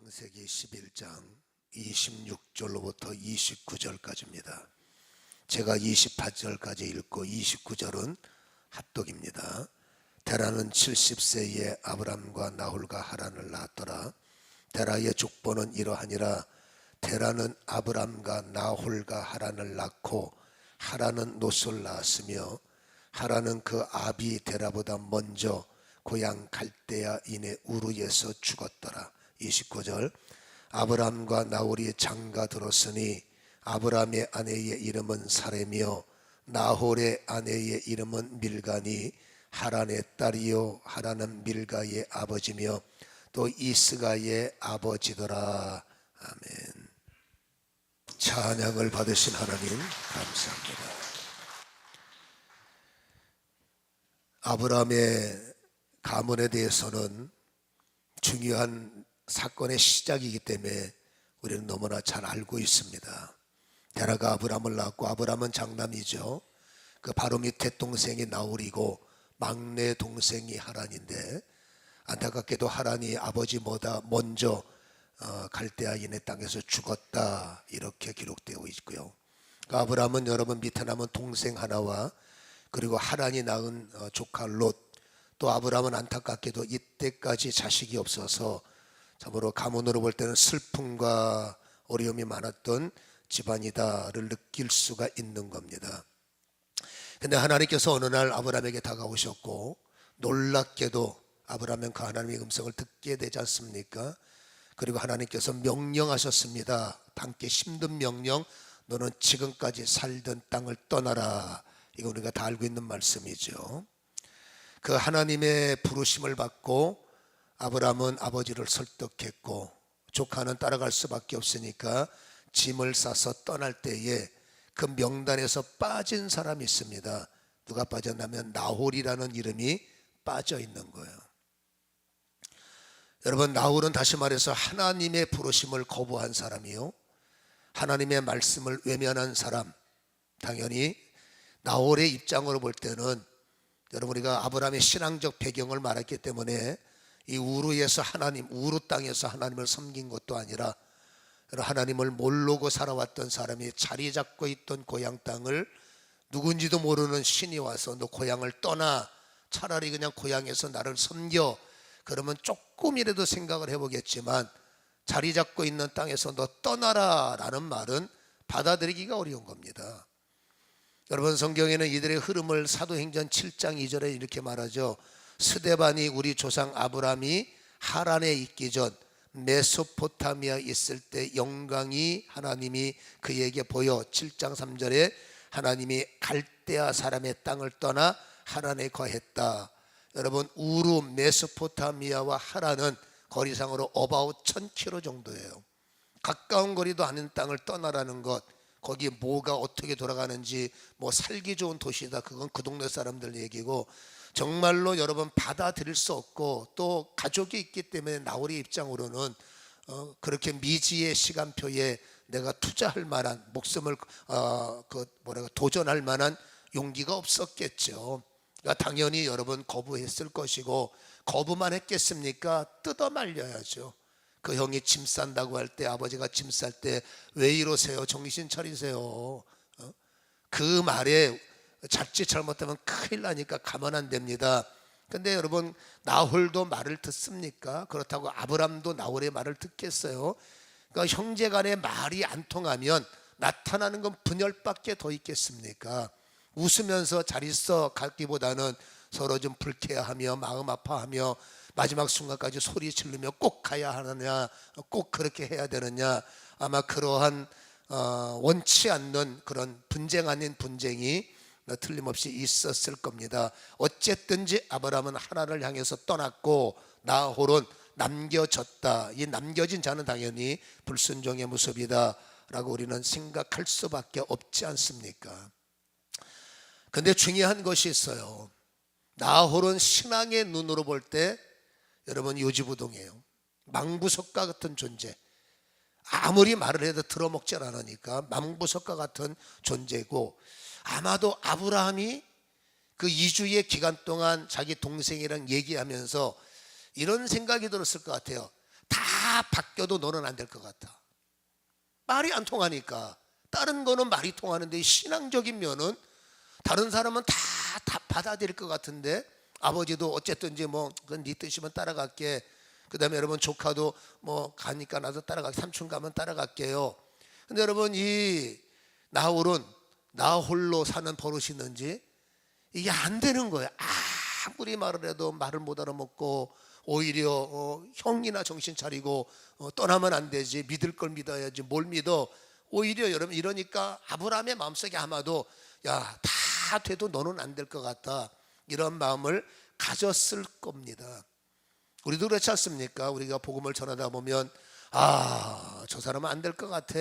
창세기 11장 26절로부터 29절까지입니다. 제가 28절까지 읽고 29절은 합독입니다. 데라는 70세에 아브람과 나홀과 하란을 낳았더라. 데라의 족보는 이러하니라. 데라는 아브람과 나홀과 하란을 낳고 하란은 롯을 낳았으며 하란은 그 아비 데라보다 먼저 고향 갈대아인의 우르에서 죽었더라. 29절 아브람과 나홀이 장가 들었으니 아브람의 아내의 이름은 사레며 나홀의 아내의 이름은 밀가니 하란의 딸이요 하란은 밀가의 아버지며 또 이스가의 아버지더라. 아멘. 찬양을 받으신 하나님 감사합니다. 아브람의 가문에 대해서는 중요한 사건의 시작이기 때문에 우리는 너무나 잘 알고 있습니다. 데라가 아브람을 낳았고 아브람은 장남이죠. 그 바로 밑에 동생이 나홀이고 막내 동생이 하란인데 안타깝게도 하란이 아버지보다 먼저 갈대아인의 땅에서 죽었다 이렇게 기록되어 있고요. 그 아브람은 여러분 밑에 남은 동생 하나와 그리고 하란이 낳은 조카 롯, 또 아브람은 안타깝게도 이때까지 자식이 없어서 참으로 가문으로 볼 때는 슬픔과 어려움이 많았던 집안이다를 느낄 수가 있는 겁니다. 근데 하나님께서 어느 날 아브람에게 다가오셨고 놀랍게도 아브람은 그 하나님의 음성을 듣게 되지 않습니까? 그리고 하나님께서 명령하셨습니다. 함께 힘든 명령, 너는 지금까지 살던 땅을 떠나라. 이거 우리가 다 알고 있는 말씀이죠. 그 하나님의 부르심을 받고 아브람은 아버지를 설득했고 조카는 따라갈 수밖에 없으니까 짐을 싸서 떠날 때에 그 명단에서 빠진 사람이 있습니다. 누가 빠졌냐면 나홀이라는 이름이 빠져 있는 거예요. 여러분, 나홀은 다시 말해서 하나님의 부르심을 거부한 사람이요, 하나님의 말씀을 외면한 사람. 당연히 나홀의 입장으로 볼 때는 여러분, 우리가 아브라함의 신앙적 배경을 말했기 때문에 이 우르에서 하나님, 우르 땅에서 하나님을 섬긴 것도 아니라 하나님을 모르고 살아왔던 사람이 자리 잡고 있던 고향 땅을 누군지도 모르는 신이 와서 너 고향을 떠나, 차라리 그냥 고향에서 나를 섬겨, 그러면 조금이라도 생각을 해보겠지만 자리 잡고 있는 땅에서 너 떠나라 라는 말은 받아들이기가 어려운 겁니다. 여러분, 성경에는 이들의 흐름을 사도행전 7장 2절에 이렇게 말하죠. 스데반이 우리 조상 아브람이 하란에 있기 전 메소포타미아 있을 때 영광이 하나님이 그에게 보여 7장 3절에 하나님이 갈대아 사람의 땅을 떠나 하란에 거했다. 여러분, 우루 메소포타미아와 하란은 거리상으로 어바웃 1000km 정도예요. 가까운 거리도 아닌 땅을 떠나라는 것, 거기 뭐가 어떻게 돌아가는지, 뭐 살기 좋은 도시다, 그건 그 동네 사람들 얘기고, 정말로 여러분 받아들일 수 없고 또 가족이 있기 때문에 나홀의 입장으로는 그렇게 미지의 시간표에 내가 투자할 만한 목숨을 도전할 만한 용기가 없었겠죠. 그러니까 당연히 여러분 거부했을 것이고, 거부만 했겠습니까? 뜯어 말려야죠. 그 형이 짐 싼다고 할 때, 아버지가 짐 쌀 때 왜 이러세요? 정신 차리세요. 그 말에 자칫 잘못하면 큰일 나니까 가만 안 됩니다. 근데 여러분, 나홀도 말을 듣습니까? 그렇다고 아브람도 나홀의 말을 듣겠어요? 그러니까 형제간의 말이 안 통하면 나타나는 건 분열밖에 더 있겠습니까? 웃으면서 잘 있어 가기보다는 서로 좀 불쾌하며 마음 아파하며 마지막 순간까지 소리 지르며 꼭 가야 하느냐, 꼭 그렇게 해야 되느냐, 아마 그러한 원치 않는 그런 분쟁 아닌 분쟁이 틀림없이 있었을 겁니다. 어쨌든지 아브람은 하나님을 향해서 떠났고 나홀은 남겨졌다. 이 남겨진 자는 당연히 불순종의 모습이다 라고 우리는 생각할 수밖에 없지 않습니까? 근데 중요한 것이 있어요. 나홀은 신앙의 눈으로 볼 때 여러분 요지부동이에요. 망부석과 같은 존재. 아무리 말을 해도 들어먹지 않으니까 망부석과 같은 존재고, 아마도 아브라함이 그 2주의 기간 동안 자기 동생이랑 얘기하면서 이런 생각이 들었을 것 같아요. 다 바뀌어도 너는 안 될 것 같아. 말이 안 통하니까. 다른 거는 말이 통하는데 신앙적인 면은 다른 사람은 다 받아들일 것 같은데, 아버지도 어쨌든지 뭐 그건 네 뜻이면 따라갈게. 그 다음에 여러분 조카도 뭐 가니까 나도 따라갈게. 삼촌 가면 따라갈게요. 근데 여러분 이 나홀은 나 홀로 사는 버릇이 있는지 이게 안 되는 거예요. 아무리 말을 해도 말을 못 알아먹고 오히려 형이나 정신 차리고 떠나면 안 되지. 믿을 걸 믿어야지. 뭘 믿어. 오히려 여러분 이러니까 아브라함의 마음속에 아마도 야, 다 돼도 너는 안 될 것 같다, 이런 마음을 가졌을 겁니다. 우리도 그렇지 않습니까? 우리가 복음을 전하다 보면 저 사람은 안 될 것 같아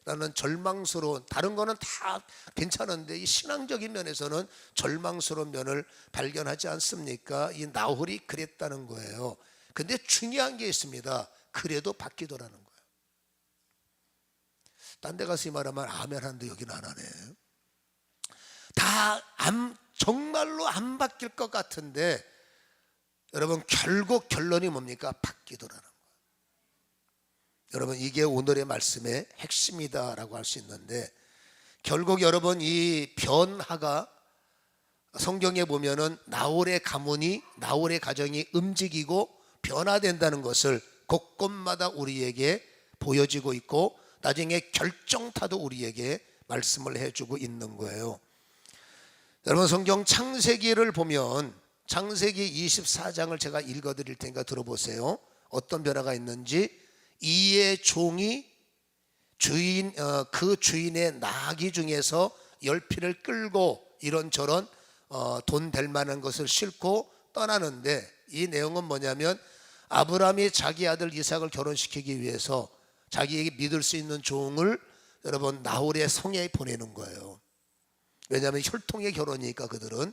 라는 절망스러운, 다른 거는 다 괜찮은데 이 신앙적인 면에서는 절망스러운 면을 발견하지 않습니까? 이 나홀이 그랬다는 거예요. 근데 중요한 게 있습니다. 그래도 바뀌더라는 거예요. 딴 데 가서 이 말하면 아멘 하는데 여기는 안 하네. 정말로 안 바뀔 것 같은데 여러분 결국 결론이 뭡니까? 바뀌더라는 거예요. 여러분 이게 오늘의 말씀의 핵심이다라고 할 수 있는데, 결국 여러분 이 변화가 성경에 보면은 나홀의 가문이, 나홀의 가정이 움직이고 변화된다는 것을 곳곳마다 우리에게 보여지고 있고, 나중에 결정타도 우리에게 말씀을 해주고 있는 거예요. 여러분 성경 창세기를 보면 창세기 24장을 제가 읽어드릴 테니까 들어보세요. 어떤 변화가 있는지. 이의 종이 그 주인의 나귀 중에서 10피를 끌고 이런저런 돈 될 만한 것을 싣고 떠나는데, 이 내용은 뭐냐면 아브라함이 자기 아들 이삭을 결혼시키기 위해서 자기에게 믿을 수 있는 종을 여러분 나홀의 성에 보내는 거예요. 왜냐하면 혈통의 결혼이니까 그들은.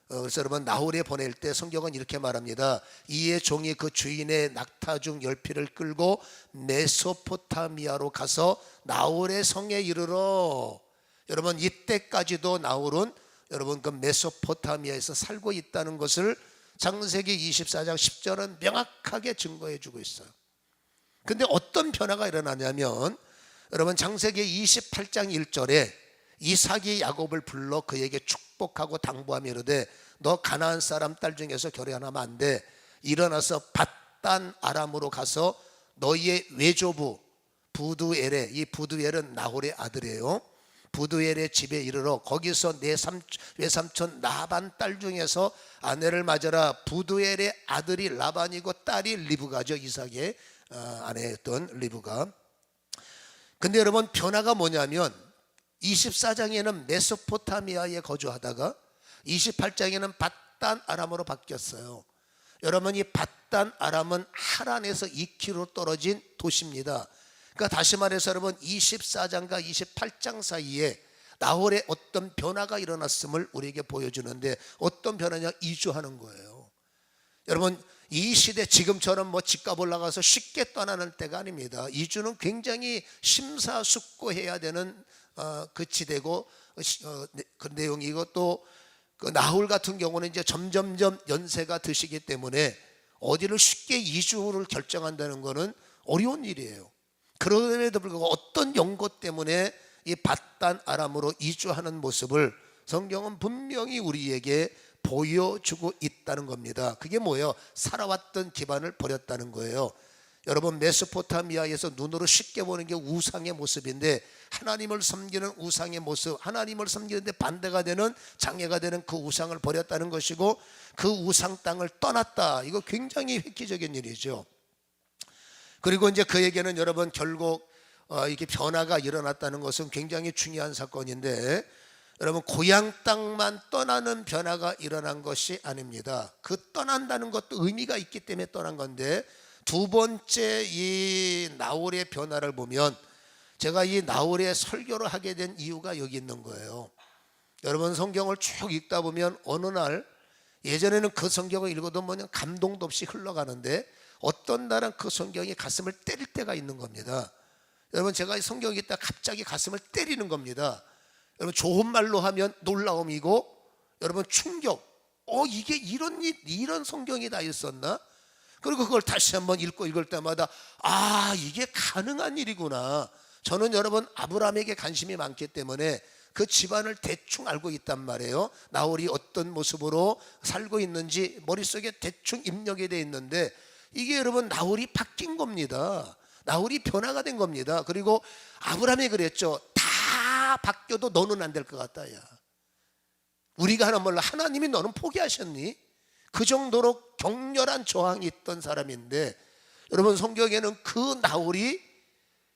그래서 여러분 나홀에 보낼 때 성경은 이렇게 말합니다. 이의 종이 그 주인의 낙타 중 10피를 끌고 메소포타미아로 가서 나홀의 성에 이르러. 여러분 이때까지도 나홀은 여러분 그 메소포타미아에서 살고 있다는 것을 창세기 24장 10절은 명확하게 증거해 주고 있어요. 근데 어떤 변화가 일어나냐면 여러분 창세기 28장 1절에 이삭이 야곱을 불러 그에게 축복하고 당부하며 이르되 너 가나안 사람 딸 중에서 결혼하면 안 돼. 일어나서 밧단 아람으로 가서 너희의 외조부 부두엘의, 이 부두엘은 나홀의 아들이에요. 부두엘의 집에 이르러 거기서 내 외삼촌 라반 딸 중에서 아내를 맞아라. 부두엘의 아들이 라반이고 딸이 리브가죠. 이삭의 아내였던 리브가. 근데 여러분 변화가 뭐냐면 24장에는 메소포타미아에 거주하다가 28장에는 밧단 아람으로 바뀌었어요. 여러분 이 밧단 아람은 하란에서 2km 떨어진 도시입니다. 그러니까 다시 말해서 여러분 24장과 28장 사이에 나홀의 어떤 변화가 일어났음을 우리에게 보여주는데, 어떤 변화냐? 이주하는 거예요. 여러분 이 시대 지금처럼 뭐 집값 올라가서 쉽게 떠나는 때가 아닙니다. 이주는 굉장히 심사숙고해야 되는 그 지대고 그 내용이고, 또 그 나홀 같은 경우는 이제 점점점 연세가 드시기 때문에 어디를 쉽게 이주를 결정한다는 것은 어려운 일이에요. 그럼에도 불구하고 어떤 연고 때문에 이 밧단 아람으로 이주하는 모습을 성경은 분명히 우리에게 보여주고 있다는 겁니다. 그게 뭐예요? 살아왔던 기반을 버렸다는 거예요. 여러분 메소포타미아에서 눈으로 쉽게 보는 게 우상의 모습인데, 하나님을 섬기는 우상의 모습, 하나님을 섬기는데 반대가 되는, 장애가 되는 그 우상을 버렸다는 것이고, 그 우상 땅을 떠났다. 이거 굉장히 획기적인 일이죠. 그리고 이제 그에게는 여러분 결국 이게 변화가 일어났다는 것은 굉장히 중요한 사건인데, 여러분 고향 땅만 떠나는 변화가 일어난 것이 아닙니다. 그 떠난다는 것도 의미가 있기 때문에 떠난 건데, 두 번째 이 나홀의 변화를 보면, 제가 이 나홀의 설교를 하게 된 이유가 여기 있는 거예요. 여러분 성경을 쭉 읽다 보면 어느 날, 예전에는 그 성경을 읽어도 뭐냐 감동도 없이 흘러가는데 어떤 날은 그 성경이 가슴을 때릴 때가 있는 겁니다. 여러분 제가 이 성경 읽다 갑자기 가슴을 때리는 겁니다. 여러분 좋은 말로 하면 놀라움이고, 여러분 충격. 이게 이런 성경이 다 있었나? 그리고 그걸 다시 한번 읽을 때마다 이게 가능한 일이구나. 저는 여러분 아브라함에게 관심이 많기 때문에 그 집안을 대충 알고 있단 말이에요. 나홀이 어떤 모습으로 살고 있는지 머릿속에 대충 입력이 되어 있는데, 이게 여러분 나홀이 바뀐 겁니다. 나홀이 변화가 된 겁니다. 그리고 아브라함이 그랬죠. 다 바뀌어도 너는 안 될 것 같다. 야, 우리가 하나 몰라, 하나님이 너는 포기하셨니? 그 정도로 격렬한 저항이 있던 사람인데, 여러분 성경에는 그 나홀이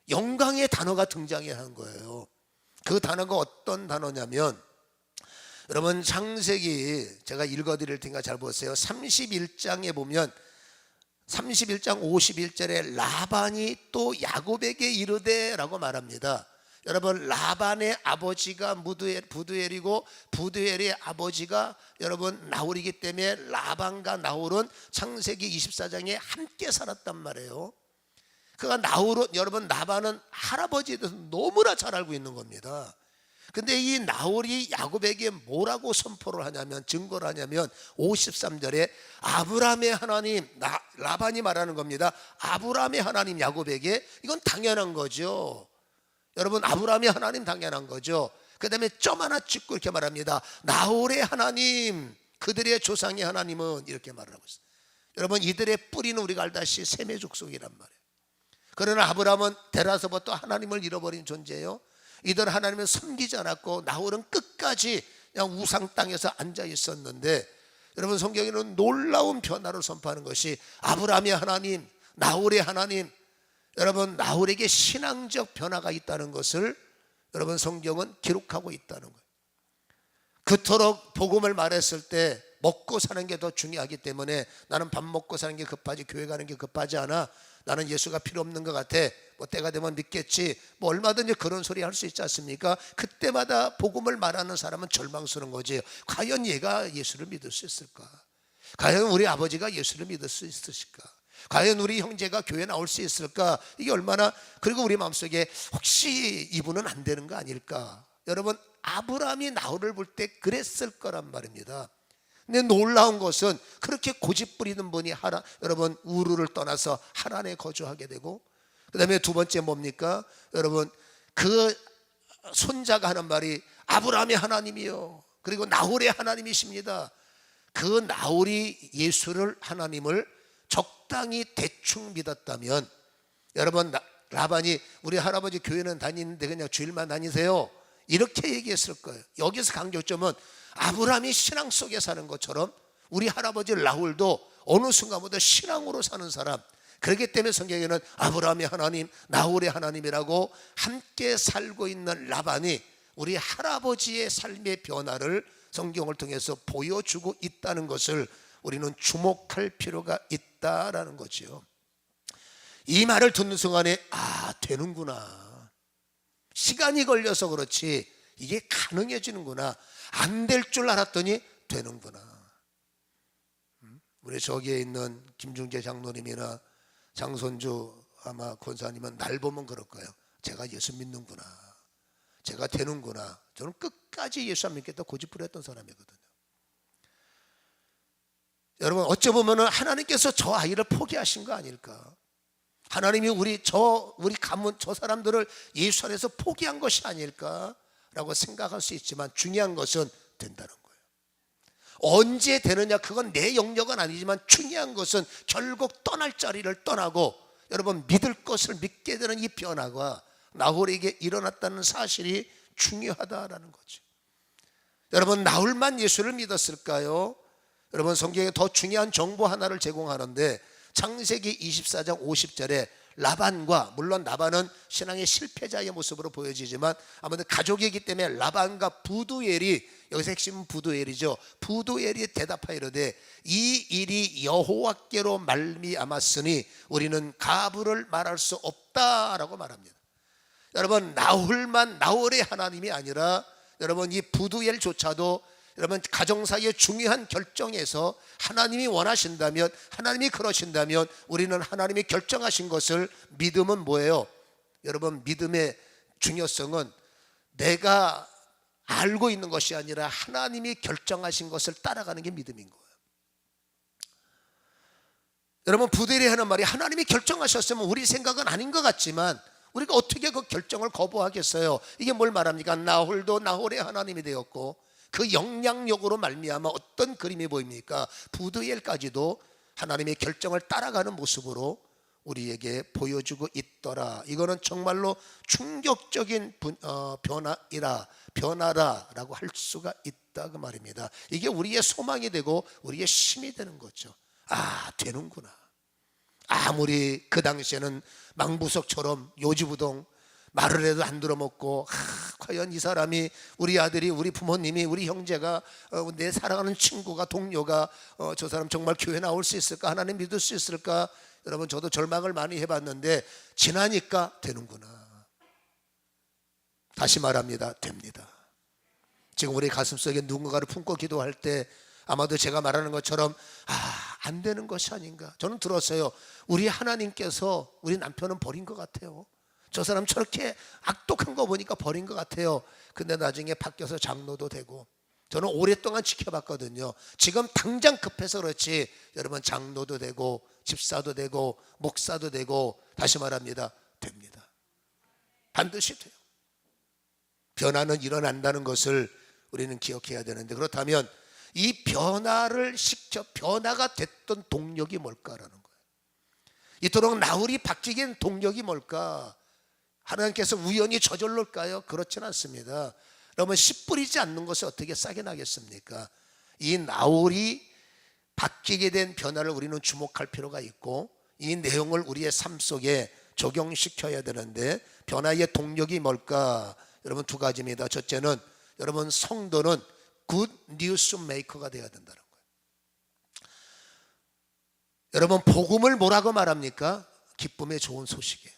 영광의 단어가 등장하는 거예요. 그 단어가 어떤 단어냐면, 여러분 창세기 제가 읽어드릴 테니까 잘 보세요. 31장에 보면 31장 51절에 라반이 또 야곱에게 이르되 라고 말합니다. 여러분 라반의 아버지가 부두엘이고 부두엘의 아버지가 여러분 나홀이기 때문에 라반과 나홀은 창세기 24장에 함께 살았단 말이에요. 그러니까 나홀은, 여러분 라반은 할아버지에 대해서 너무나 잘 알고 있는 겁니다. 근데 이 나홀이 야곱에게 뭐라고 선포를 하냐면, 증거를 하냐면 53절에 아브라함의 하나님, 라반이 말하는 겁니다. 아브라함의 하나님 야곱에게, 이건 당연한 거죠. 여러분 아브라함의 하나님 당연한 거죠. 그 다음에 점 하나 찍고 이렇게 말합니다. 나홀의 하나님, 그들의 조상의 하나님은, 이렇게 말을 하고 있어요. 여러분 이들의 뿌리는 우리가 알다시피 셈의 족속이란 말이에요. 그러나 아브라함은 데라서부터 하나님을 잃어버린 존재예요. 이들 하나님을 섬기지 않았고 나홀은 끝까지 그냥 우상 땅에서 앉아 있었는데, 여러분 성경에는 놀라운 변화를 선포하는 것이 아브라함의 하나님, 나홀의 하나님, 여러분 나홀에게 신앙적 변화가 있다는 것을 여러분 성경은 기록하고 있다는 거예요. 그토록 복음을 말했을 때 먹고 사는 게 더 중요하기 때문에, 나는 밥 먹고 사는 게 급하지 교회 가는 게 급하지 않아, 나는 예수가 필요 없는 것 같아, 뭐 때가 되면 믿겠지, 뭐 얼마든지 그런 소리 할 수 있지 않습니까? 그때마다 복음을 말하는 사람은 절망스러운 거지. 과연 얘가 예수를 믿을 수 있을까? 과연 우리 아버지가 예수를 믿을 수 있으실까? 과연 우리 형제가 교회 나올 수 있을까? 이게 얼마나, 그리고 우리 마음속에 혹시 이분은 안 되는 거 아닐까? 여러분 아브라함이 나홀을 볼 때 그랬을 거란 말입니다. 근데 놀라운 것은 그렇게 고집 부리는 분이 여러분 우르를 떠나서 하란에 거주하게 되고, 그 다음에 두 번째 뭡니까? 여러분 그 손자가 하는 말이 아브라함의 하나님이요, 그리고 나홀의 하나님이십니다. 그 나홀이 예수를, 하나님을 적당히 대충 믿었다면, 여러분 라반이 우리 할아버지 교회는 다니는데 그냥 주일만 다니세요, 이렇게 얘기했을 거예요. 여기서 강조점은 아브라함이 신앙 속에 사는 것처럼 우리 할아버지 나홀도 어느 순간부터 신앙으로 사는 사람, 그렇기 때문에 성경에는 아브라함의 하나님, 나홀의 하나님이라고 함께 살고 있는 라반이 우리 할아버지의 삶의 변화를 성경을 통해서 보여주고 있다는 것을 우리는 주목할 필요가 있다라는 거죠. 이 말을 듣는 순간에 되는구나, 시간이 걸려서 그렇지 이게 가능해지는구나, 안 될 줄 알았더니 되는구나. 우리 저기에 있는 김중재 장로님이나 장선주 아마 권사님은 날 보면 그럴 거예요. 제가 예수 믿는구나, 제가 되는구나. 저는 끝까지 예수 안 믿겠다 고집부렸던 사람이거든요. 여러분 어찌 보면 하나님께서 저 아이를 포기하신 거 아닐까? 하나님이 우리 가문 저 사람들을 예수 안에서 포기한 것이 아닐까라고 생각할 수 있지만, 중요한 것은 된다는 거예요. 언제 되느냐 그건 내 영역은 아니지만, 중요한 것은 결국 떠날 자리를 떠나고 여러분 믿을 것을 믿게 되는 이 변화가 나홀에게 일어났다는 사실이 중요하다라는 거죠. 여러분 나홀만 예수를 믿었을까요? 여러분 성경에 더 중요한 정보 하나를 제공하는데, 창세기 24장 50절에 라반과, 물론 라반은 신앙의 실패자의 모습으로 보여지지만 아무튼 가족이기 때문에 라반과 부두엘이, 여기서 핵심은 부두엘이죠. 부두엘이 대답하이르되 이 일이 여호와께로 말미암았으니 우리는 가부를 말할 수 없다라고 말합니다. 여러분 나홀의 하나님이 아니라, 여러분 이 부두엘조차도 여러분 가정사의 중요한 결정에서 하나님이 원하신다면, 하나님이 그러신다면 우리는 하나님이 결정하신 것을, 믿음은 뭐예요? 여러분 믿음의 중요성은 내가 알고 있는 것이 아니라 하나님이 결정하신 것을 따라가는 게 믿음인 거예요. 여러분, 부들이 하는 말이 하나님이 결정하셨으면 우리 생각은 아닌 것 같지만 우리가 어떻게 그 결정을 거부하겠어요? 이게 뭘 말합니까? 나홀도 나홀의 하나님이 되었고 그 영향력으로 말미암아 어떤 그림이 보입니까? 부드엘까지도 하나님의 결정을 따라가는 모습으로 우리에게 보여주고 있더라. 이거는 정말로 충격적인 변화라고 할 수가 있다 그 말입니다. 이게 우리의 소망이 되고 우리의 힘이 되는 거죠. 아, 되는구나. 아무리 그 당시에는 망부석처럼 요지부동 말을 해도 안 들어먹고, 과연 이 사람이, 우리 아들이, 우리 부모님이, 우리 형제가, 내 사랑하는 친구가, 동료가 저 사람 정말 교회 나올 수 있을까? 하나님 믿을 수 있을까? 여러분, 저도 절망을 많이 해봤는데 지나니까 되는구나. 다시 말합니다, 됩니다. 지금 우리 가슴속에 누군가를 품고 기도할 때 아마도 제가 말하는 것처럼 안 되는 것이 아닌가. 저는 들었어요. 우리 하나님께서 우리 남편은 버린 것 같아요. 저 사람 저렇게 악독한 거 보니까 버린 것 같아요. 근데 나중에 바뀌어서 장로도 되고, 저는 오랫동안 지켜봤거든요. 지금 당장 급해서 그렇지 여러분, 장로도 되고 집사도 되고 목사도 되고, 다시 말합니다, 됩니다. 반드시 돼요. 변화는 일어난다는 것을 우리는 기억해야 되는데, 그렇다면 이 변화가 됐던 동력이 뭘까라는 거예요. 이토록 나홀이 바뀌게 된 동력이 뭘까? 하나님께서 우연히 저절로일까요? 그렇지는 않습니다. 여러분, 씨 뿌리지 않는 것이 어떻게 싹이 나겠습니까? 이 나홀이 바뀌게 된 변화를 우리는 주목할 필요가 있고, 이 내용을 우리의 삶 속에 적용시켜야 되는데, 변화의 동력이 뭘까? 여러분, 두 가지입니다. 첫째는, 여러분, 성도는 굿 뉴스 메이커가 되어야 된다는 거예요. 여러분, 복음을 뭐라고 말합니까? 기쁨의 좋은 소식이에요.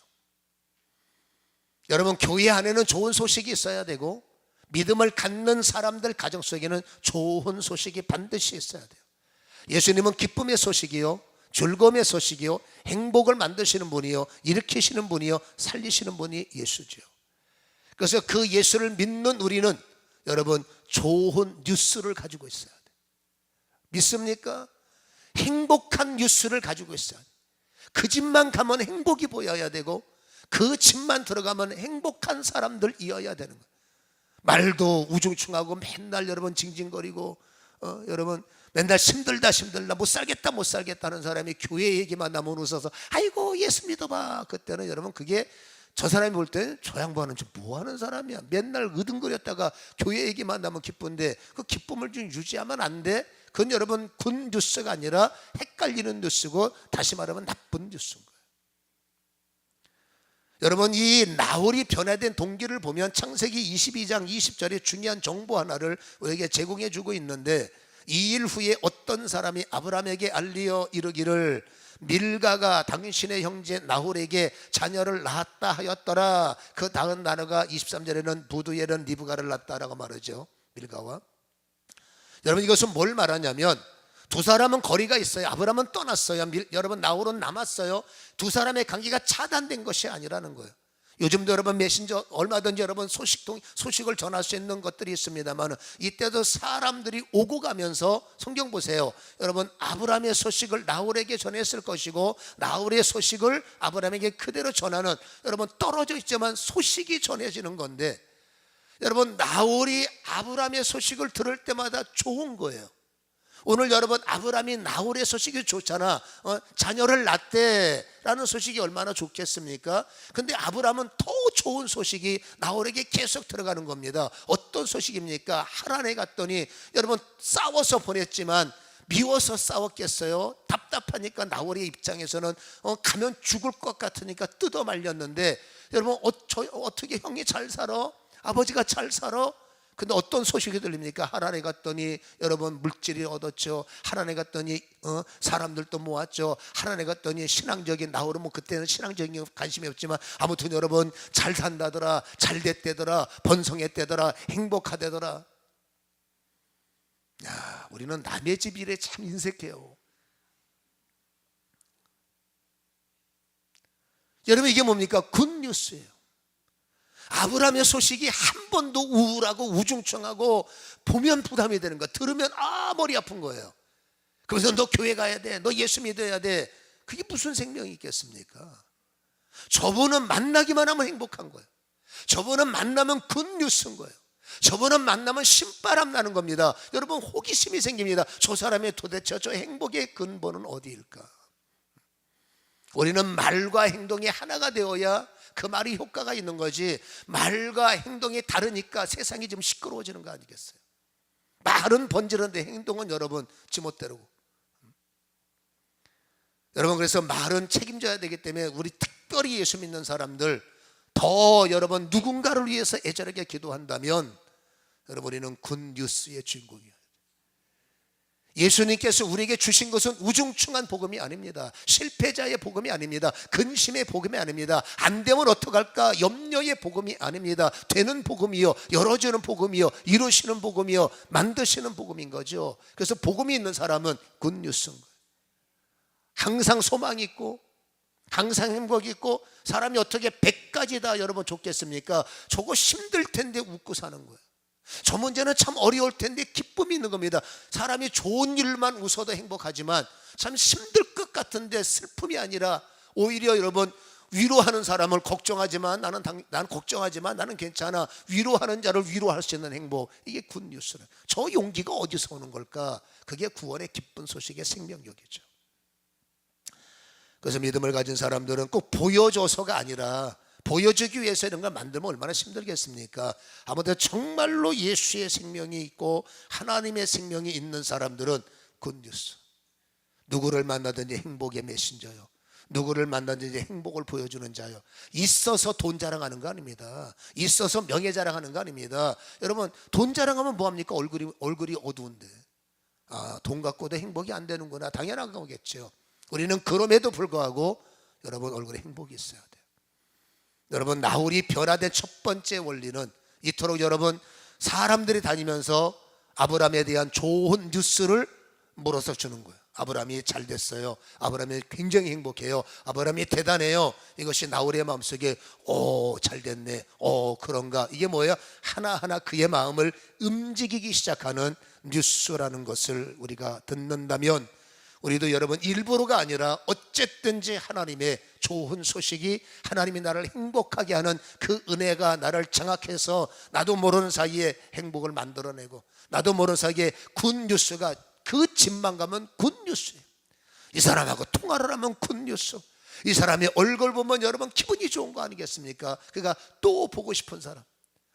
여러분, 교회 안에는 좋은 소식이 있어야 되고, 믿음을 갖는 사람들 가정 속에는 좋은 소식이 반드시 있어야 돼요. 예수님은 기쁨의 소식이요, 즐거움의 소식이요, 행복을 만드시는 분이요, 일으키시는 분이요, 살리시는 분이 예수죠. 그래서 그 예수를 믿는 우리는 여러분, 좋은 뉴스를 가지고 있어야 돼요. 믿습니까? 행복한 뉴스를 가지고 있어야 돼요. 그 집만 가면 행복이 보여야 되고, 그 집만 들어가면 행복한 사람들이어야 되는 거예요. 말도 우중충하고 맨날 여러분 징징거리고, 여러분 맨날 힘들다 못 살겠다 하는 사람이 교회 얘기만 나면 웃어서 아이고 예수 믿어봐. 그때는 여러분, 그게 저 사람이 볼 때 저 양반은 뭐 하는 사람이야. 맨날 으둥거렸다가 교회 얘기만 나면 기쁜데, 그 기쁨을 좀 유지하면 안 돼. 그건 여러분 굿 뉴스가 아니라 헷갈리는 뉴스고, 다시 말하면 나쁜 뉴스인 거예요. 여러분, 이 나홀이 변화된 동기를 보면 창세기 22장 20절에 중요한 정보 하나를 우리에게 제공해 주고 있는데, 이 일 후에 어떤 사람이 아브라함에게 알리어 이르기를 밀가가 당신의 형제 나홀에게 자녀를 낳았다 하였더라. 그 다음 단어가 23절에는 부두엘은 리브가를 낳았다라고 말하죠. 밀가와. 여러분, 이것은 뭘 말하냐면, 두 사람은 거리가 있어요. 아브라함은 떠났어요. 여러분, 나홀은 남았어요. 두 사람의 관계가 차단된 것이 아니라는 거예요. 요즘도 여러분 메신저 얼마든지 여러분 소식을 전할 수 있는 것들이 있습니다만, 이때도 사람들이 오고 가면서, 성경 보세요. 여러분, 아브라함의 소식을 나홀에게 전했을 것이고, 나홀의 소식을 아브라함에게 그대로 전하는, 여러분 떨어져 있지만 소식이 전해지는 건데, 여러분 나홀이 아브라함의 소식을 들을 때마다 좋은 거예요. 오늘 여러분, 아브라함이 나홀의 소식이 좋잖아. 자녀를 낳았대라는 소식이 얼마나 좋겠습니까? 근데 아브라함은 더 좋은 소식이 나홀에게 계속 들어가는 겁니다. 어떤 소식입니까? 하란에 갔더니, 여러분 싸워서 보냈지만 미워서 싸웠겠어요? 답답하니까 나홀의 입장에서는 가면 죽을 것 같으니까 뜯어 말렸는데, 여러분 어떻게 형이 잘 살아? 아버지가 잘 살아? 근데 어떤 소식이 들립니까? 하란에 갔더니 여러분 물질이 얻었죠. 하란에 갔더니 사람들도 모았죠. 하란에 갔더니 신앙적인, 나홀은 뭐 그때는 신앙적인 관심이 없지만 아무튼 여러분 잘 산다더라, 잘 됐대더라, 번성했대더라, 행복하대더라. 야, 우리는 남의 집 일에 참 인색해요. 여러분, 이게 뭡니까? 굿뉴스예요. 아브라함의 소식이 한 번도 우울하고 우중충하고 보면 부담이 되는 거, 들으면 머리 아픈 거예요. 그래서 너 교회 가야 돼, 너 예수 믿어야 돼. 그게 무슨 생명이 있겠습니까? 저분은 만나기만 하면 행복한 거예요. 저분은 만나면 굿뉴스인 거예요. 저분은 만나면 신바람 나는 겁니다. 여러분, 호기심이 생깁니다. 저 사람의 도대체 저 행복의 근본은 어디일까? 우리는 말과 행동이 하나가 되어야 그 말이 효과가 있는 거지, 말과 행동이 다르니까 세상이 좀 시끄러워지는 거 아니겠어요? 말은 번지는데 행동은 여러분 지멋대로고. 여러분, 그래서 말은 책임져야 되기 때문에 우리 특별히 예수 믿는 사람들 더 여러분 누군가를 위해서 애절하게 기도한다면 여러분, 우리는 굿뉴스의 주인공이에요. 예수님께서 우리에게 주신 것은 우중충한 복음이 아닙니다. 실패자의 복음이 아닙니다. 근심의 복음이 아닙니다. 안 되면 어떡할까 염려의 복음이 아닙니다. 되는 복음이요, 열어주는 복음이요, 이루시는 복음이요, 만드시는 복음인 거죠. 그래서 복음이 있는 사람은 굿뉴스인 거예요. 항상 소망이 있고 항상 행복이 있고, 사람이 어떻게 100가지 다 여러분 좋겠습니까? 저거 힘들 텐데 웃고 사는 거예요. 저 문제는 참 어려울 텐데 기쁨이 있는 겁니다. 사람이 좋은 일만 웃어도 행복하지만 참 힘들 것 같은데 슬픔이 아니라 오히려 여러분 위로하는 사람을 걱정하지만 나는 걱정하지만 나는 괜찮아, 위로하는 자를 위로할 수 있는 행복, 이게 굿뉴스는. 저 용기가 어디서 오는 걸까? 그게 구원의 기쁜 소식의 생명력이죠. 그래서 믿음을 가진 사람들은 꼭 보여줘서가 아니라 보여주기 위해서 이런 걸 만들면 얼마나 힘들겠습니까? 아무튼 정말로 예수의 생명이 있고 하나님의 생명이 있는 사람들은 굿뉴스. 누구를 만나든지 행복의 메신저요, 누구를 만나든지 행복을 보여주는 자요. 있어서 돈 자랑하는 거 아닙니다. 있어서 명예 자랑하는 거 아닙니다. 여러분, 돈 자랑하면 뭐합니까? 얼굴이 어두운데, 돈 갖고도 행복이 안 되는구나, 당연한 거겠죠. 우리는 그럼에도 불구하고 여러분 얼굴에 행복이 있어야 돼요. 여러분, 나홀이 변화된 첫 번째 원리는 이토록 여러분 사람들이 다니면서 아브라함에 대한 좋은 뉴스를 물어서 주는 거예요. 아브라함이 잘 됐어요. 아브라함이 굉장히 행복해요. 아브라함이 대단해요. 이것이 나홀의 마음속에 잘 됐네, 그런가, 이게 뭐예요? 하나하나 그의 마음을 움직이기 시작하는 뉴스라는 것을 우리가 듣는다면, 우리도 여러분 일부러가 아니라 어쨌든지 하나님의 좋은 소식이, 하나님이 나를 행복하게 하는 그 은혜가 나를 장악해서 나도 모르는 사이에 행복을 만들어내고, 나도 모르는 사이에 굿뉴스가, 그 집만 가면 굿뉴스예요. 이 사람하고 통화를 하면 굿뉴스. 이 사람의 얼굴 보면 여러분 기분이 좋은 거 아니겠습니까? 그러니까 또 보고 싶은 사람.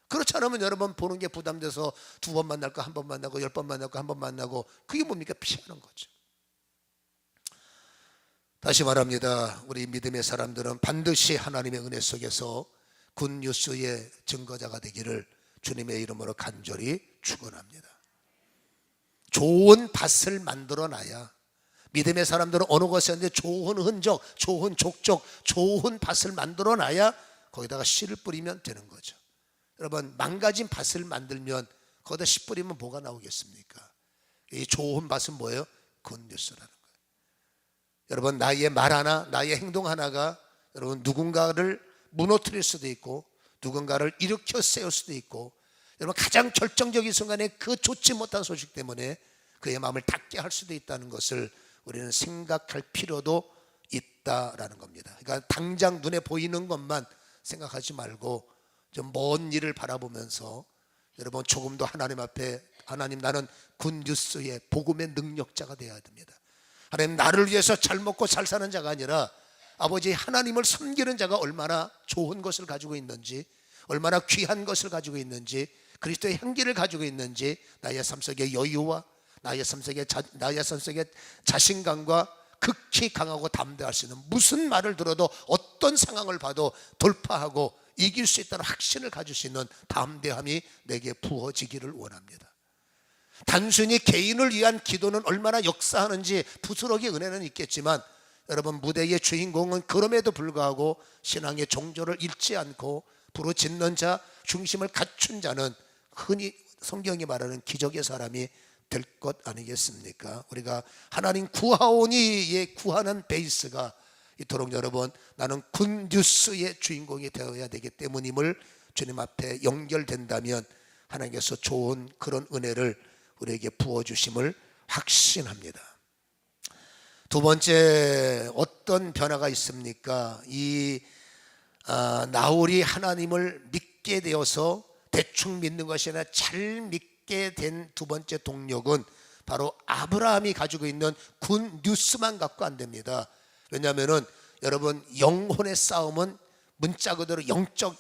그렇지 않으면 여러분 보는 게 부담돼서 2번 만날 거 1번 만나고 10번 만날 거 1번 만나고, 그게 뭡니까? 피하는 거죠. 다시 말합니다. 우리 믿음의 사람들은 반드시 하나님의 은혜 속에서 굿뉴스의 증거자가 되기를 주님의 이름으로 간절히 축원합니다. 좋은 밭을 만들어 놔야, 믿음의 사람들은 어느 것이든지 좋은 흔적, 좋은 족적, 좋은 밭을 만들어 놔야 거기다가 씨를 뿌리면 되는 거죠. 여러분, 망가진 밭을 만들면 거기다 씨 뿌리면 뭐가 나오겠습니까? 이 좋은 밭은 뭐예요? 굿뉴스라는 거예요. 여러분, 나의 말 하나, 나의 행동 하나가 여러분 누군가를 무너뜨릴 수도 있고 누군가를 일으켜 세울 수도 있고, 여러분 가장 결정적인 순간에 그 좋지 못한 소식 때문에 그의 마음을 닫게 할 수도 있다는 것을 우리는 생각할 필요도 있다라는 겁니다. 그러니까 당장 눈에 보이는 것만 생각하지 말고 좀 먼 일을 바라보면서 여러분 조금 더 하나님 앞에, 하나님, 나는 굿뉴스의 복음의 능력자가 되어야 됩니다. 하나님, 나를 위해서 잘 먹고 잘 사는 자가 아니라 아버지 하나님을 섬기는 자가 얼마나 좋은 것을 가지고 있는지, 얼마나 귀한 것을 가지고 있는지, 그리스도의 향기를 가지고 있는지, 나의 삶 속의 여유와 나의 삶 속의 자신감과 극히 강하고 담대할 수 있는, 무슨 말을 들어도 어떤 상황을 봐도 돌파하고 이길 수 있다는 확신을 가질 수 있는 담대함이 내게 부어지기를 원합니다. 단순히 개인을 위한 기도는 얼마나 역사하는지 부스러기 은혜는 있겠지만, 여러분 무대의 주인공은 그럼에도 불구하고 신앙의 정조를 잃지 않고 부르짖는 자, 중심을 갖춘 자는 흔히 성경이 말하는 기적의 사람이 될 것 아니겠습니까? 우리가 하나님 구하오니의 구하는 베이스가 이토록 여러분 나는 굿뉴스의 주인공이 되어야 되기 때문임을 주님 앞에 연결된다면 하나님께서 좋은 그런 은혜를 우리에게 부어주심을 확신합니다. 두 번째 어떤 변화가 있습니까? 나홀이 하나님을 믿게 되어서 대충 믿는 것이 아니라 잘 믿게 된 두 번째 동력은 바로 아브라함이 가지고 있는 굿 뉴스만 갖고 안 됩니다. 왜냐하면은 여러분, 영혼의 싸움은 문자 그대로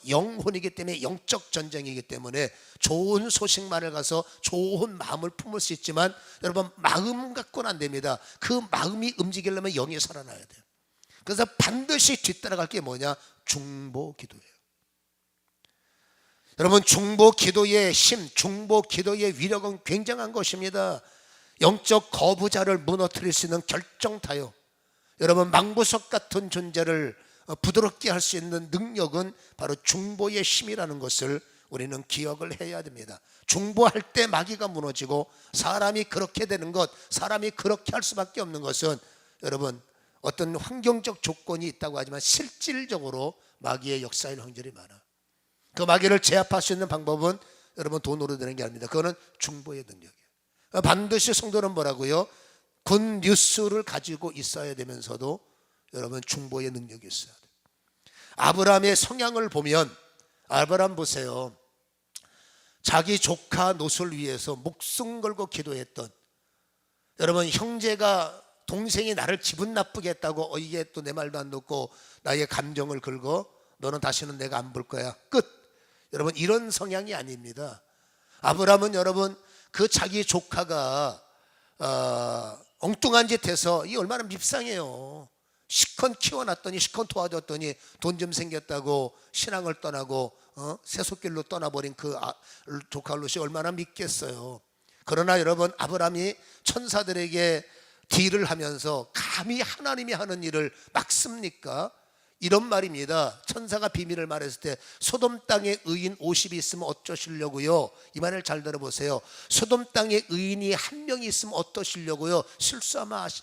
영혼이기 때문에, 영적 전쟁이기 때문에 좋은 소식만을 가서 좋은 마음을 품을 수 있지만 여러분, 마음 갖고는 안 됩니다. 그 마음이 움직이려면 영이 살아나야 돼요. 그래서 반드시 뒤따라갈 게 뭐냐? 중보 기도예요. 여러분, 중보 기도의 힘, 중보 기도의 위력은 굉장한 것입니다. 영적 거부자를 무너뜨릴 수 있는 결정타요. 여러분, 망부석 같은 존재를 부드럽게 할 수 있는 능력은 바로 중보의 힘이라는 것을 우리는 기억을 해야 됩니다. 중보할 때 마귀가 무너지고 사람이 그렇게 되는 것, 사람이 그렇게 할 수밖에 없는 것은 여러분, 어떤 환경적 조건이 있다고 하지만 실질적으로 마귀의 역사일 확률이 많아. 그 마귀를 제압할 수 있는 방법은 여러분, 돈으로 되는 게 아닙니다. 그거는 중보의 능력이에요. 반드시 성도는 뭐라고요? 굿 뉴스를 가지고 있어야 되면서도 여러분, 중보의 능력이 있어야 돼요. 아브라함의 성향을 보면, 아브라함 보세요. 자기 조카 롯을 위해서 목숨 걸고 기도했던, 여러분, 형제가 동생이 나를 기분 나쁘게 했다고 이게 또 내 말도 안 듣고 나의 감정을 긁어, 너는 다시는 내가 안 볼 거야, 끝. 여러분, 이런 성향이 아닙니다. 아브라함은 여러분, 그 자기 조카가 엉뚱한 짓 해서, 이 얼마나 밉상해요. 시컨 키워놨더니, 시컨 도와줬더니 돈 좀 생겼다고 신앙을 떠나고 세속길로 떠나버린 그 조카 롯이 얼마나 믿겠어요. 그러나 여러분, 아브라함이 천사들에게 딜을 하면서 감히 하나님이 하는 일을 막습니까? 이런 말입니다. 천사가 비밀을 말했을 때 소돔 땅에 의인 50이 있으면 어쩌시려고요? 이 말을 잘 들어보세요. 소돔 땅에 의인이 한 명이 있으면 어떠시려고요?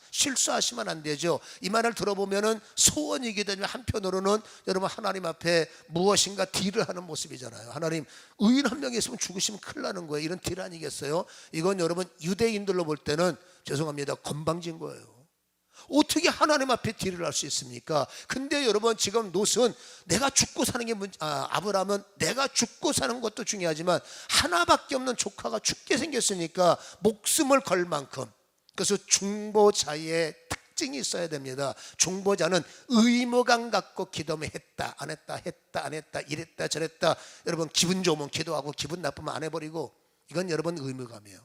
실수하시면 안 되죠. 이 말을 들어보면은 소원이기도 하지만 한편으로는 여러분, 하나님 앞에 무엇인가 딜을 하는 모습이잖아요. 하나님, 의인 한 명이 있으면 죽으시면 큰일 나는 거예요. 이런 딜 아니겠어요? 이건 여러분, 유대인들로 볼 때는 죄송합니다, 건방진 거예요. 어떻게 하나님 앞에 딜을 할 수 있습니까? 근데 여러분, 지금 롯은 내가 죽고 사는 게 아브라함은 내가 죽고 사는 것도 중요하지만 하나밖에 없는 조카가 죽게 생겼으니까 목숨을 걸 만큼, 그래서 중보자의 특징이 있어야 됩니다. 중보자는 의무감 갖고 기도하면 했다 안 했다, 했다 안 했다, 이랬다 저랬다, 여러분, 기분 좋으면 기도하고 기분 나쁘면 안 해버리고, 이건 여러분 의무감이에요.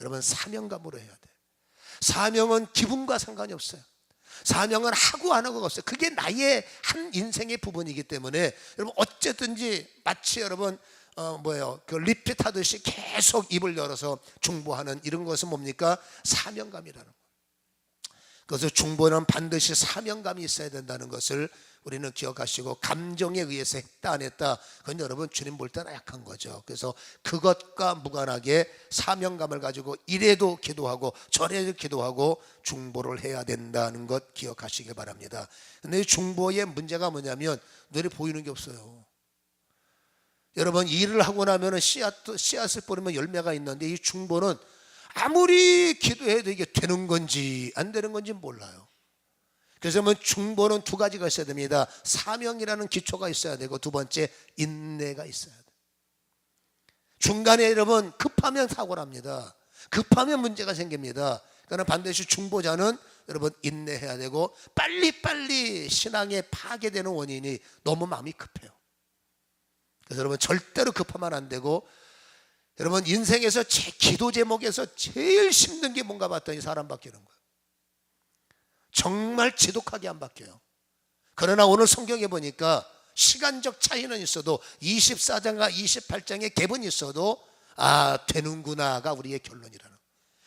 여러분, 사명감으로 해야 돼. 사명은 기분과 상관이 없어요. 사명은 하고 안 하고가 없어요. 그게 나의 한 인생의 부분이기 때문에 여러분, 어쨌든지 마치 여러분 그 리핏 하듯이 계속 입을 열어서 중보하는 이런 것은 뭡니까? 사명감이라는 거예요. 그래서 중보는 반드시 사명감이 있어야 된다는 것을 우리는 기억하시고, 감정에 의해서 했다 안 했다, 그건 여러분, 주님 볼 때는 약한 거죠. 그래서 그것과 무관하게 사명감을 가지고 이래도 기도하고 저래도 기도하고 중보를 해야 된다는 것 기억하시길 바랍니다. 근데 중보의 문제가 뭐냐면 눈에 보이는 게 없어요. 여러분, 일을 하고 나면 씨앗을 뿌리면 열매가 있는데, 이 중보는 아무리 기도해도 이게 되는 건지 안 되는 건지 몰라요. 그래서 중보는 두 가지가 있어야 됩니다. 사명이라는 기초가 있어야 되고, 두 번째 인내가 있어야 돼요. 중간에 여러분, 급하면 사고를 합니다. 급하면 문제가 생깁니다. 그러나 반드시 중보자는 여러분, 인내해야 되고, 빨리빨리 신앙에 파괴되는 원인이 너무 마음이 급해요. 그래서 여러분, 절대로 급하면 안 되고, 여러분, 인생에서 기도 제목에서 제일 힘든 게 뭔가 봤더니 사람 바뀌는 거예요. 정말 지독하게 안 바뀌어요. 그러나 오늘 성경에 보니까 시간적 차이는 있어도 24장과 28장의 갭은 있어도 되는구나가 우리의 결론이라는 거예요.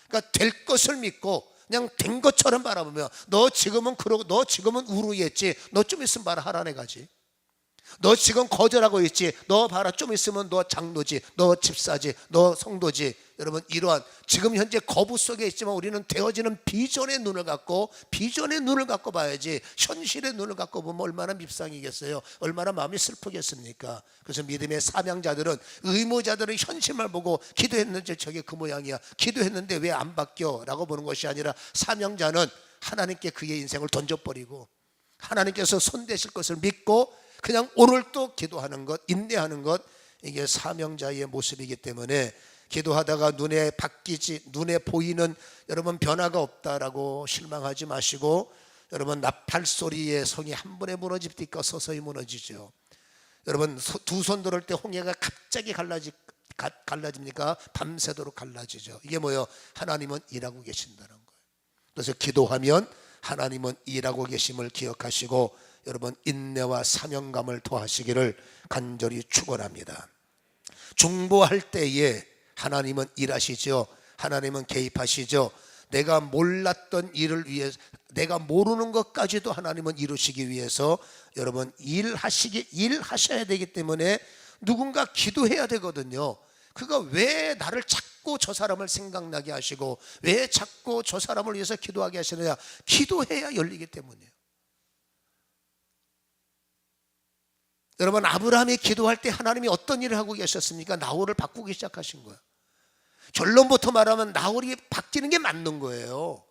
그러니까 될 것을 믿고 그냥 된 것처럼 바라보며, 너 지금은 그러고, 너 지금은 우루했지, 너 좀 있으면 봐라 하란에 가지, 너 지금 거절하고 있지, 너 봐라 좀 있으면 너 장로지, 너 집사지, 너 성도지. 여러분, 이러한 지금 현재 거부 속에 있지만 우리는 되어지는 비전의 눈을 갖고 봐야지, 현실의 눈을 갖고 보면 얼마나 밉상이겠어요. 얼마나 마음이 슬프겠습니까? 그래서 믿음의 사명자들은, 의무자들은 현실만 보고 기도했는데 저게 그 모양이야, 기도했는데 왜 안 바뀌어? 라고 보는 것이 아니라, 사명자는 하나님께 그의 인생을 던져버리고 하나님께서 손대실 것을 믿고 그냥 오늘 또 기도하는 것, 인내하는 것, 이게 사명자의 모습이기 때문에 기도하다가 눈에 보이는 여러분 변화가 없다라고 실망하지 마시고, 여러분 나팔 소리에 성이 한 번에 무너집니까? 서서히 무너지죠. 여러분 두 손 들을 때 홍해가 갑자기 갈라집니까? 밤새도록 갈라지죠. 이게 뭐예요? 하나님은 일하고 계신다는 거예요. 그래서 기도하면 하나님은 일하고 계심을 기억하시고 여러분 인내와 사명감을 더하시기를 간절히 축원합니다. 중보할 때에 하나님은 일하시죠. 하나님은 개입하시죠. 내가 몰랐던 일을 위해, 내가 모르는 것까지도 하나님은 이루시기 위해서 여러분 일하셔야 되기 때문에 누군가 기도해야 되거든요. 그가 왜 나를 자꾸 저 사람을 생각나게 하시고 왜 자꾸 저 사람을 위해서 기도하게 하시느냐? 기도해야 열리기 때문이에요. 여러분 아브라함이 기도할 때 하나님이 어떤 일을 하고 계셨습니까? 나홀을 바꾸기 시작하신 거예요. 결론부터 말하면 나홀이 바뀌는 게 맞는 거예요.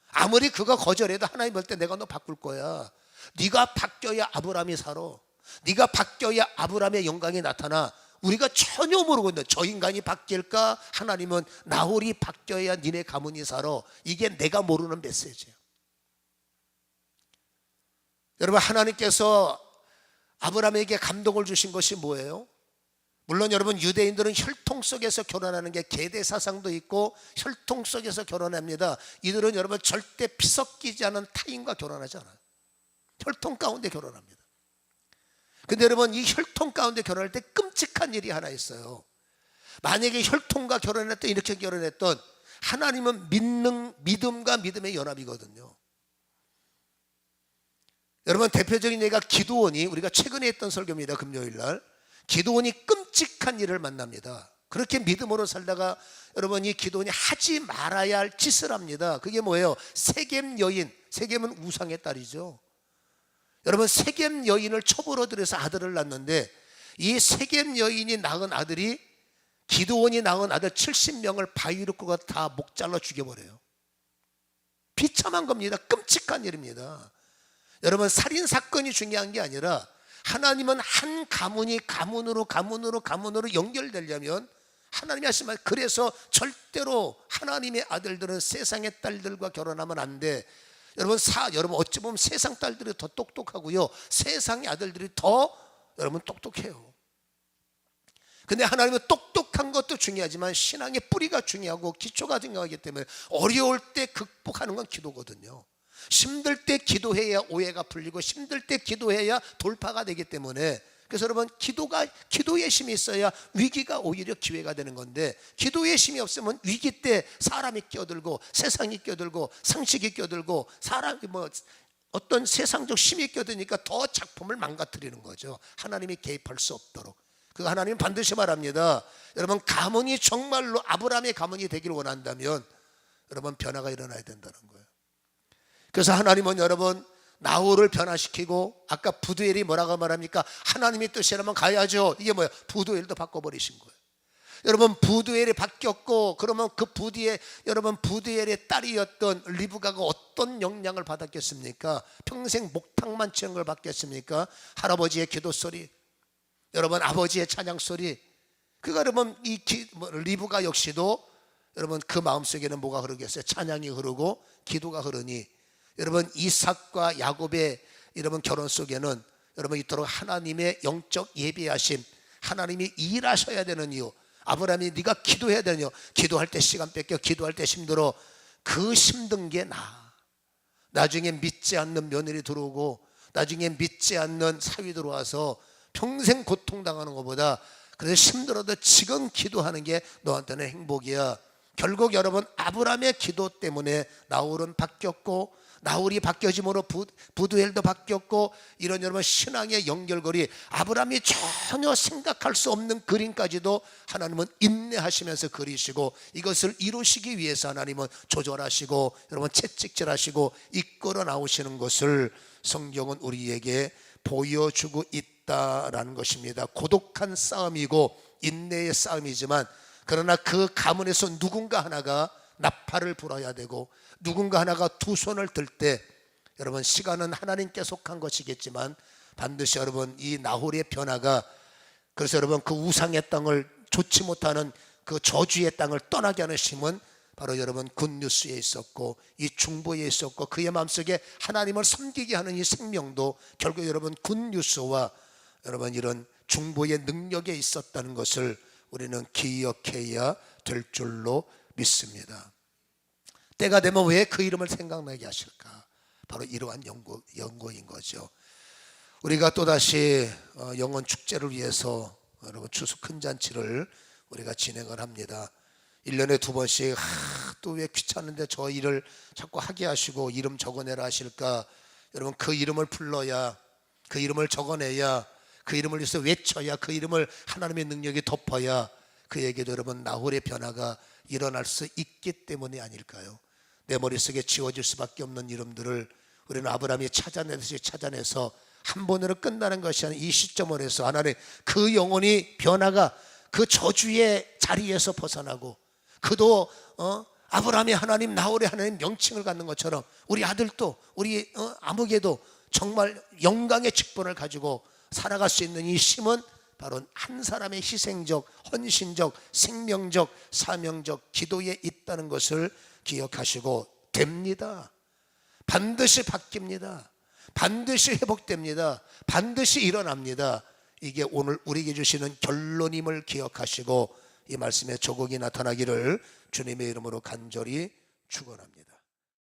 아무리 그가 거절해도 하나님 볼 때 내가 너 바꿀 거야. 네가 바뀌어야 아브라함이 살아. 네가 바뀌어야 아브라함의 영광이 나타나. 우리가 전혀 모르고 있는데 저 인간이 바뀔까? 하나님은 나홀이 바뀌어야 니네 가문이 살아. 이게 내가 모르는 메시지예요. 여러분 하나님께서 아브라함에게 감동을 주신 것이 뭐예요? 물론 여러분 유대인들은 혈통 속에서 결혼하는 게 계대 사상도 있고 혈통 속에서 결혼합니다. 이들은 여러분 절대 피 섞이지 않은 타인과 결혼하지 않아요. 혈통 가운데 결혼합니다. 근데 여러분 이 혈통 가운데 결혼할 때 끔찍한 일이 하나 있어요. 만약에 혈통과 결혼했던 이렇게 결혼했던, 하나님은 믿음과 믿음의 연합이거든요. 여러분 대표적인 예가 기드온이, 우리가 최근에 했던 설교입니다. 금요일날 기드온이 끔찍한 일을 만납니다. 그렇게 믿음으로 살다가 여러분 이 기드온이 하지 말아야 할 짓을 합니다. 그게 뭐예요? 세겜 여인, 세겜은 우상의 딸이죠. 여러분 세겜 여인을 첩으로 들여서 아들을 낳는데 이 세겜 여인이 낳은 아들이, 기드온이 낳은 아들 70명을 바위로 끄고 다 목 잘라 죽여버려요. 비참한 겁니다. 끔찍한 일입니다. 여러분 살인사건이 중요한 게 아니라 하나님은 한 가문이 가문으로 연결되려면 하나님이 하신 말, 그래서 절대로 하나님의 아들들은 세상의 딸들과 결혼하면 안 돼. 여러분 어찌 보면 세상 딸들이 더 똑똑하고요, 세상의 아들들이 더 여러분 똑똑해요. 근데 하나님은 똑똑한 것도 중요하지만 신앙의 뿌리가 중요하고 기초가 중요하기 때문에 어려울 때 극복하는 건 기도거든요. 힘들 때 기도해야 오해가 풀리고 힘들 때 기도해야 돌파가 되기 때문에, 그래서 여러분 기도의 힘이 있어야 위기가 오히려 기회가 되는 건데, 기도의 힘이 없으면 위기 때 사람이 끼어들고 세상이 끼어들고 상식이 끼어들고 사람이 어떤 세상적 힘이 끼어드니까 더 작품을 망가뜨리는 거죠. 하나님이 개입할 수 없도록. 그거 하나님은 반드시 말합니다. 여러분 가문이 정말로 아브라함의 가문이 되기를 원한다면 여러분 변화가 일어나야 된다는 거예요. 그래서 하나님은 여러분 나홀을 변화시키고, 아까 부두엘이 뭐라고 말합니까? 하나님의 뜻이라면 가야죠. 이게 뭐예요? 부두엘도 바꿔버리신 거예요. 여러분 부두엘이 바뀌었고, 그러면 그 부두엘의 딸이었던 리브가가 어떤 영향을 받았겠습니까? 평생 목탕만 치는 걸 받겠습니까? 할아버지의 기도 소리, 여러분 아버지의 찬양 소리. 그가 여러분 리브가 역시도 여러분 그 마음속에는 뭐가 흐르겠어요? 찬양이 흐르고 기도가 흐르니, 여러분 이삭과 야곱의 여러분 결혼 속에는 여러분 이토록 하나님의 영적 예비하심, 하나님이 일하셔야 되는 이유, 아브라함이 네가 기도해야 되는 이유, 기도할 때 시간 뺏겨, 기도할 때 힘들어, 그 힘든 게 나중에 믿지 않는 며느리 들어오고 나중에 믿지 않는 사위 들어와서 평생 고통당하는 것보다, 그래서 힘들어도 지금 기도하는 게 너한테는 행복이야. 결국 여러분 아브라함의 기도 때문에 나홀은 바뀌었고, 나홀이 바뀌어짐으로 부두엘도 바뀌었고, 이런 여러분 신앙의 연결고리, 아브라함이 전혀 생각할 수 없는 그림까지도 하나님은 인내하시면서 그리시고, 이것을 이루시기 위해서 하나님은 조절하시고 여러분 채찍질하시고 이끌어 나오시는 것을 성경은 우리에게 보여주고 있다라는 것입니다. 고독한 싸움이고 인내의 싸움이지만, 그러나 그 가문에서 누군가 하나가 나팔을 불어야 되고, 누군가 하나가 두 손을 들 때, 여러분 시간은 하나님께 속한 것이겠지만 반드시 여러분 이 나홀의 변화가, 그래서 여러분 그 우상의 땅을 좋지 못하는 그 저주의 땅을 떠나게 하는 힘은 바로 여러분 굿뉴스에 있었고, 이 중보에 있었고, 그의 마음속에 하나님을 섬기게 하는 이 생명도 결국 여러분 굿뉴스와 여러분 이런 중보의 능력에 있었다는 것을 우리는 기억해야 될 줄로 믿습니다. 때가 되면 왜 그 이름을 생각나게 하실까? 바로 이러한 연고인 거죠. 우리가 또다시 영원 축제를 위해서 여러분 추수 큰 잔치를 우리가 진행을 합니다. 1년에 2번씩 또 왜 귀찮은데 저 일을 자꾸 하게 하시고 이름 적어내라 하실까? 여러분 그 이름을 불러야, 그 이름을 적어내야, 그 이름을 위해서 외쳐야, 그 이름을 하나님의 능력이 덮어야 그에게도 여러분 나홀의 변화가 일어날 수 있기 때문이 아닐까요? 내 머릿속에 지워질 수밖에 없는 이름들을 우리는 아브라함이 찾아내듯이 찾아내서 한 번으로 끝나는 것이 아닌 이 시점을 해서 하나님 그 영혼이 변화가 그 저주의 자리에서 벗어나고, 그도 아브라함이 하나님, 나홀의 하나님 명칭을 갖는 것처럼 우리 아들도, 우리 아무개도 정말 영광의 직분을 가지고 살아갈 수 있는 이 힘은 바로 한 사람의 희생적, 헌신적, 생명적, 사명적 기도에 있다는 것을 기억하시고, 됩니다. 반드시 바뀝니다. 반드시 회복됩니다. 반드시 일어납니다. 이게 오늘 우리에게 주시는 결론임을 기억하시고 이 말씀에 조국이 나타나기를 주님의 이름으로 간절히 축원합니다.